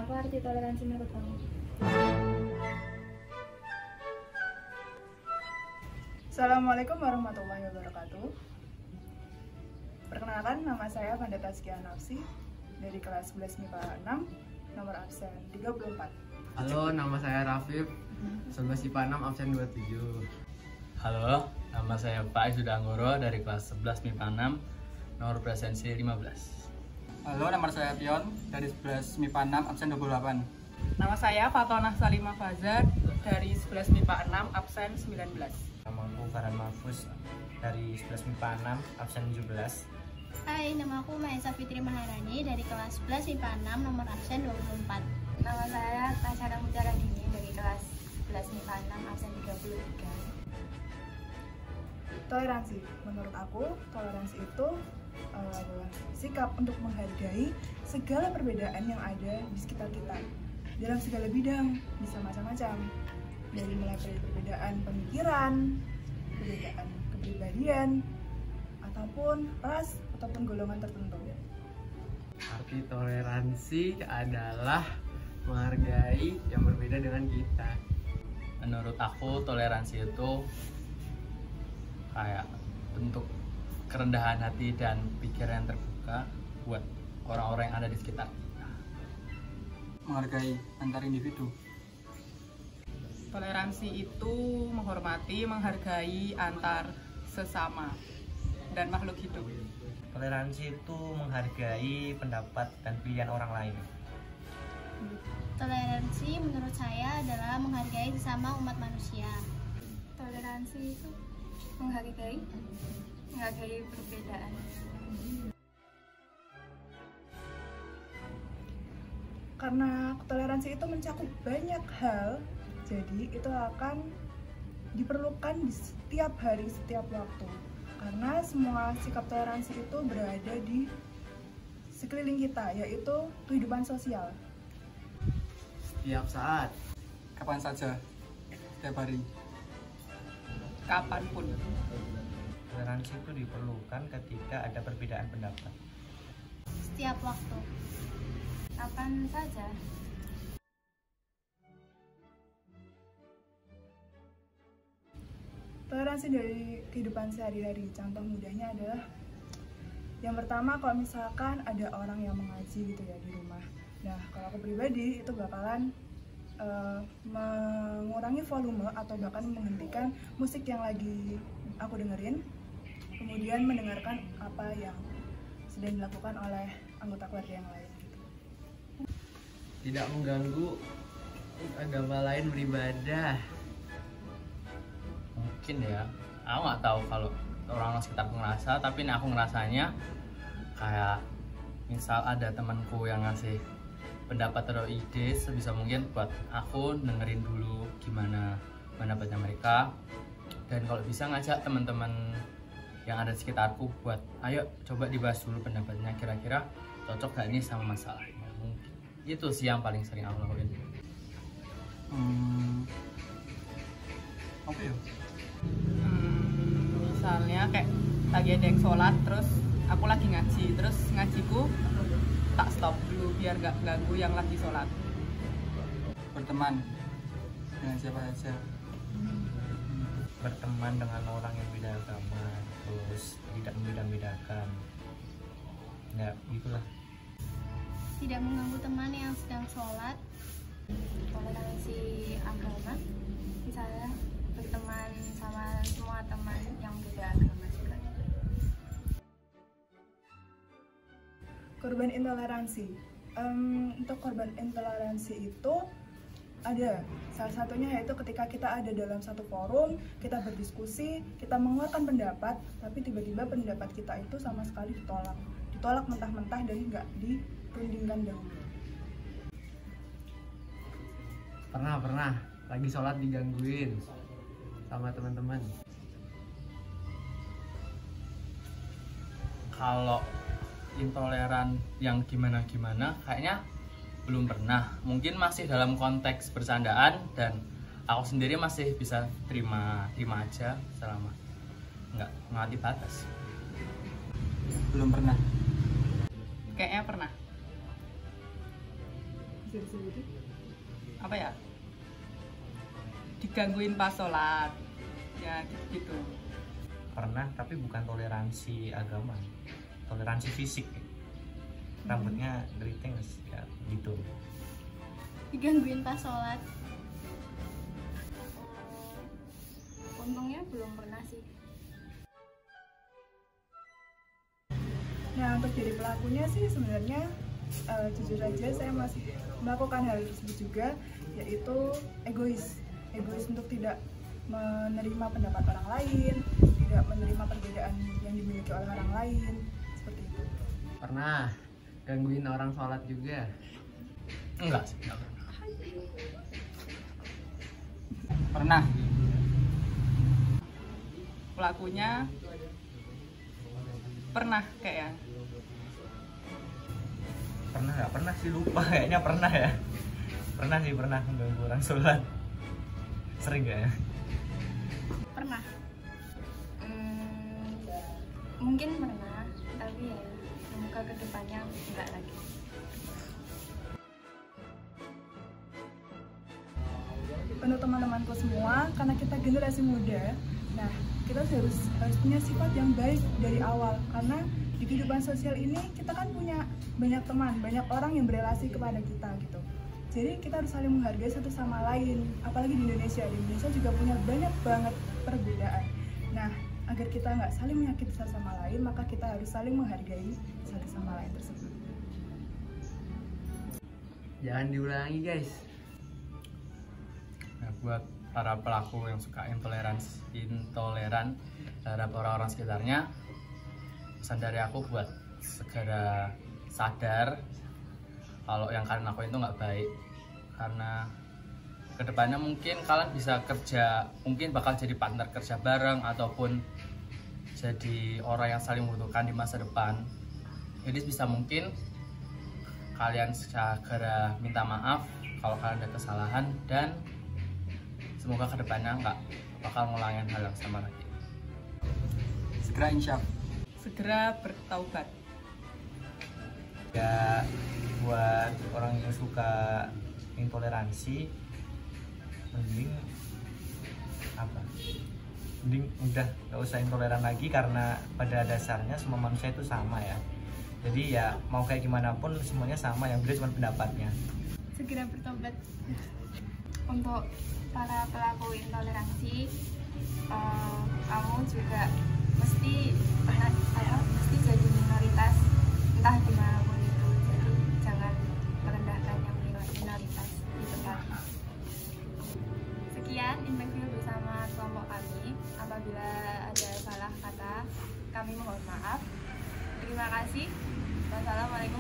Apa arti toleransi menurut kamu? Assalamualaikum warahmatullahi wabarakatuh. Perkenalkan, nama saya Fanda Taskia Nafsi dari kelas 11 MIPA 6, nomor absen 34. Halo, nama saya Rafif, 11 IPA 6, absen 27. Halo, nama saya Pak Isuda Anggoro dari kelas 11 MIPA 6, nomor presensi 15. Halo, nama saya Pion dari 11 MIPA 6, absen 28. Nama saya Fatonah Salimah Fazar dari 11 MIPA 6, absen 19. Namaku Farhan Mahfuz dari 11 MIPA 6, absen 17. Hai, nama aku Maesa Fitri Maharani dari kelas 11 MIPA 6, nomor absen 24. Nama saya Tasara Mutaradini dari kelas 11 MIPA 6, absen 33. Toleransi, menurut aku, toleransi itu adalah sikap untuk menghargai segala perbedaan yang ada di sekitar kita dalam segala bidang, bisa macam-macam, dari mulai perbedaan pemikiran, perbedaan kepribadian, ataupun ras ataupun golongan tertentu. Arti toleransi adalah menghargai yang berbeda dengan kita. Menurut aku, toleransi itu kayak bentuk kerendahan hati dan pikiran yang terbuka buat orang-orang yang ada di sekitar kita. Menghargai antar individu. Toleransi itu menghormati, menghargai antar sesama dan makhluk hidup. Toleransi itu menghargai pendapat dan pilihan orang lain. Toleransi menurut saya adalah menghargai sesama umat manusia. Toleransi itu menghargai perbedaan. Karena toleransi itu mencakup banyak hal, jadi itu akan diperlukan di setiap hari, setiap waktu. Karena semua sikap toleransi itu berada di sekeliling kita, yaitu kehidupan sosial. Setiap saat, Kapan saja, setiap hari. Kapanpun. Toleransi itu diperlukan ketika ada perbedaan pendapat. Setiap waktu. Kapan saja. Toleransi dari kehidupan sehari-hari, contoh mudahnya adalah yang pertama, kalau misalkan ada orang yang mengaji gitu ya di rumah. Nah, kalau aku pribadi itu bakalan mengurangi volume atau bahkan menghentikan musik yang lagi aku dengerin, kemudian mendengarkan apa yang sedang dilakukan oleh anggota keluarga yang lain gitu. tidak mengganggu agama lain beribadah. Mungkin ya, aku nggak tahu kalau orang sekitar ngerasa, tapi ini aku ngerasanya kayak misal ada temanku yang ngasih pendapat atau ide, sebisa mungkin buat aku dengerin dulu gimana pendapatnya mereka, dan kalau bisa ngajak teman-teman yang ada di sekitarku buat ayo coba dibahas dulu pendapatnya, kira-kira cocok gak ini sama masalahnya. Mungkin itu sih yang paling sering aku lakuin. Apa ya? Misalnya kayak lagi ada yang sholat, terus aku lagi ngaji, terus ngajiku tak stop dulu biar gak ganggu yang lagi sholat. Berteman dengan siapa saja. Berteman dengan orang yang beda agama, terus tidak membeda-bedakan. Ya, gitulah. Tidak mengganggu teman yang sedang sholat. Toleransi agama, misalnya berteman sama semua teman yang beda agama juga. Korban intoleransi. Untuk korban intoleransi itu ada salah satunya yaitu ketika kita ada dalam satu forum, kita berdiskusi, kita mengeluarkan pendapat, tapi tiba-tiba pendapat kita itu sama sekali ditolak mentah-mentah dan nggak dirundingkan dahulu. Pernah lagi sholat digangguin sama teman-teman. Kalau intoleran yang gimana-gimana kayaknya belum pernah. Mungkin masih dalam konteks bercandaan, dan aku sendiri masih bisa terima aja selama nggak melewati batas. Belum pernah. Kayaknya pernah. Bisa bisa disebutin? Apa ya, digangguin pas sholat ya gitu-gitu. Pernah, tapi bukan toleransi agama, toleransi fisik. Rambutnya keriting ya gitu. Digangguin pas sholat. Untungnya belum pernah sih. Nah, untuk jadi pelakunya sih sebenarnya jujur aja saya masih melakukan hal tersebut juga, yaitu egois untuk tidak menerima pendapat orang lain, tidak menerima perbedaan yang dimiliki oleh orang lain, seperti itu. Pernah gangguin orang sholat juga? Enggak sih, enggak pernah. Pernah. Pelakunya pernah kayaknya. Pernah nggak pernah sih, lupa kayaknya. Pernah ya, pernah sih, pernah mengganggu orang sholat. Sering nggak ya? Pernah. Mungkin pernah, tapi ya semoga kedepannya enggak lagi. Untuk teman-temanku semua, karena kita generasi muda, nah kita harus punya sifat yang baik dari awal, karena di kehidupan sosial ini kita kan punya banyak teman, banyak orang yang berelasi kepada kita gitu. Jadi kita harus saling menghargai satu sama lain, apalagi di Indonesia. Di Indonesia juga punya banyak banget perbedaan. Nah, agar kita nggak saling menyakiti satu sama lain, maka kita harus saling menghargai satu sama lain tersebut. Jangan diulangi guys. Nah, buat para pelaku yang suka intoleran terhadap orang-orang sekitarnya, pesan dari aku buat segera sadar kalau yang kalian lakuin itu nggak baik, karena kedepannya mungkin kalian bisa kerja, mungkin bakal jadi partner kerja bareng ataupun jadi orang yang saling membutuhkan di masa depan. Jadi bisa mungkin kalian segera minta maaf kalau kalian ada kesalahan, dan semoga kedepannya nggak bakal ngulangin hal yang sama lagi. Segera insyaf. Segera bertaubat. Ya, buat orang yang suka intoleransi, mending udah gak usah intoleran lagi, karena pada dasarnya semua manusia itu sama ya. Jadi ya mau kayak gimana pun semuanya sama, yang beda cuma pendapatnya. Segera bertobat. Untuk para pelaku intoleransi, kamu juga mesti jadi minoritas entah dimanapun itu. Jadi jangan merendahkan yang minoritas di tempat. Sekian interview bersama kelompok kami. Apabila ada salah kata, kami mohon maaf. Terima kasih. Wassalamualaikum